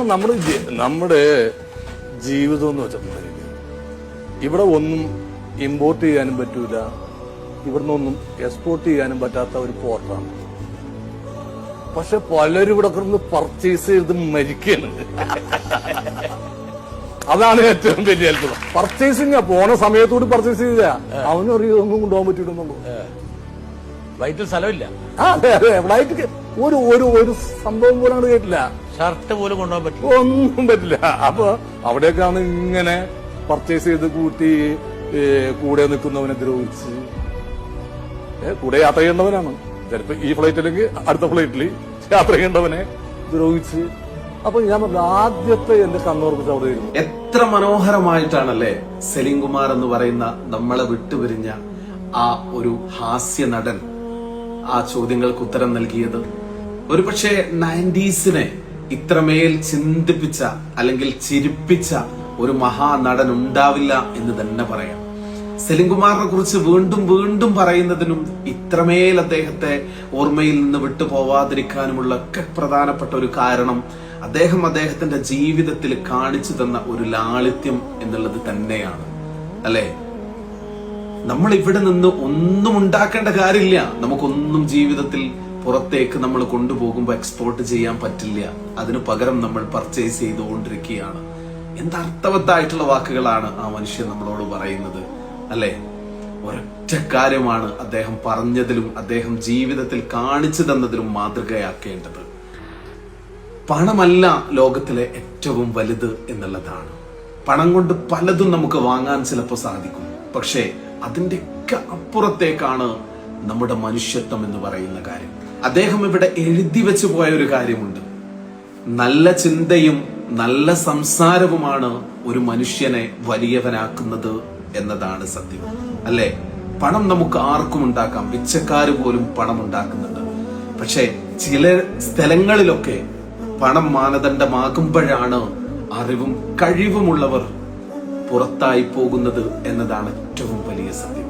കാരണം നമ്മുടെ ജീവിതം എന്ന് വെച്ചിട്ടുണ്ടെങ്കിൽ ഇവിടെ ഒന്നും ഇമ്പോർട്ട് ചെയ്യാനും പറ്റൂല, ഇവിടുന്ന് ഒന്നും എക്സ്പോർട്ട് ചെയ്യാനും പറ്റാത്ത ഒരു പോർട്ടാണ്. പക്ഷെ പലരും ഇവിടെ കിടന്ന് പർച്ചേസ് ചെയ്ത് മരിക്കുകയാണ്. അതാണ് ഏറ്റവും വലിയ അത്ഭുതം. പർച്ചേസിങ് പോണ സമയത്തോട് പർച്ചേസ് ചെയ്ത അവനറിയോ ഒന്നും കൊണ്ടുപോകാൻ പറ്റിയിട്ടുണ്ടോ? വൈകിട്ട് സ്ഥലമില്ല. അതെ അതെ, ഫ്ലൈറ്റ് ഒരു ഒരു ഒരു സംഭവം പോലും അങ്ങോട്ട് കേട്ടില്ല. ഷർട്ട് പോലും കൊണ്ടുപോകാൻ പറ്റില്ല, ഒന്നും പറ്റില്ല. അപ്പൊ അവിടെയൊക്കെയാണ് ഇങ്ങനെ പർച്ചേസ് ചെയ്ത് കൂട്ടി കൂടെ നിൽക്കുന്നവനെ ദ്രോഹിച്ച്, കൂടെ യാത്ര ചെയ്യേണ്ടവനാണ് ചിലപ്പോ ഈ ഫ്ലൈറ്റ് അല്ലെങ്കിൽ അടുത്ത ഫ്ലൈറ്റിൽ യാത്ര ചെയ്യേണ്ടവനെ ദ്രോഹിച്ച്. അപ്പൊ ഞാൻ പറഞ്ഞു ആദ്യത്തെ എന്റെ കണ്ണോർപ്പിച്ച് അവിടെ ഇരുന്നു. എത്ര മനോഹരമായിട്ടാണല്ലേ സലീം കുമാർ എന്ന് പറയുന്ന നമ്മളെ വിട്ടുപിരിഞ്ഞ ആ ഒരു ഹാസ്യ നടൻ ആ ചോദ്യങ്ങൾക്ക് ഉത്തരം നൽകിയത്. ഒരുപക്ഷെ 90s ഇത്രമേൽ ചിന്തിപ്പിച്ച അല്ലെങ്കിൽ ചിരിപ്പിച്ച ഒരു മഹാനടൻ ഉണ്ടാവില്ല എന്ന് തന്നെ പറയാം. സലീം കുമാറിനെ കുറിച്ച് വീണ്ടും വീണ്ടും പറയുന്നതിനും ഇത്രമേൽ അദ്ദേഹത്തെ ഓർമ്മയിൽ നിന്ന് വിട്ടുപോവാതിരിക്കാനുമുള്ള ഒക്കെ പ്രധാനപ്പെട്ട ഒരു കാരണം അദ്ദേഹത്തിന്റെ ജീവിതത്തിൽ കാണിച്ചു തന്ന ഒരു ലാളിത്യം എന്നുള്ളത് തന്നെയാണ്, അല്ലെ? നമ്മൾ ഇവിടെ നിന്ന് ഒന്നും ഉണ്ടാക്കേണ്ട കാര്യമില്ല. നമുക്കൊന്നും ജീവിതത്തിൽ പുറത്തേക്ക് നമ്മൾ കൊണ്ടുപോകുമ്പോൾ എക്സ്പോർട്ട് ചെയ്യാൻ പറ്റില്ല. അതിനു പകരം നമ്മൾ പർച്ചേസ് ചെയ്തുകൊണ്ടിരിക്കുകയാണ്. എന്തർത്ഥവത്തായിട്ടുള്ള വാക്കുകളാണ് ആ മനുഷ്യൻ നമ്മളോട് പറയുന്നത്, അല്ലെ? ഒരൊറ്റ കാര്യമാണ് അദ്ദേഹം പറഞ്ഞതിലും അദ്ദേഹം ജീവിതത്തിൽ കാണിച്ചു തന്നതിലും മാതൃകയാക്കേണ്ടത്. പണമല്ല ലോകത്തിലെ ഏറ്റവും വലുത് എന്നുള്ളതാണ്. പണം കൊണ്ട് പലതും നമുക്ക് വാങ്ങാൻ ചിലപ്പോൾ സാധിക്കും. പക്ഷേ അതിന്റെയൊക്കെ അപ്പുറത്തേക്കാണ് നമ്മുടെ മനുഷ്യത്വം എന്ന് പറയുന്ന കാര്യം. അദ്ദേഹം ഇവിടെ എഴുതി വെച്ചു പോയ ഒരു കാര്യമുണ്ട്. നല്ല ചിന്തയും നല്ല സംസാരവുമാണ് ഒരു മനുഷ്യനെ വലിയവനാക്കുന്നത് എന്നതാണ് സത്യം, അല്ലെ? പണം നമുക്ക് ആർക്കും ഉണ്ടാക്കാം, പിച്ചക്കാര് പോലും പണം ഉണ്ടാക്കുന്നുണ്ട്. പക്ഷെ ചില സ്ഥലങ്ങളിലൊക്കെ പണം മാനദണ്ഡമാകുമ്പോഴാണ് അറിവും കഴിവുമുള്ളവർ പുറത്തായി പോകുന്നത് എന്നതാണ് ഏറ്റവും വലിയ സത്യം.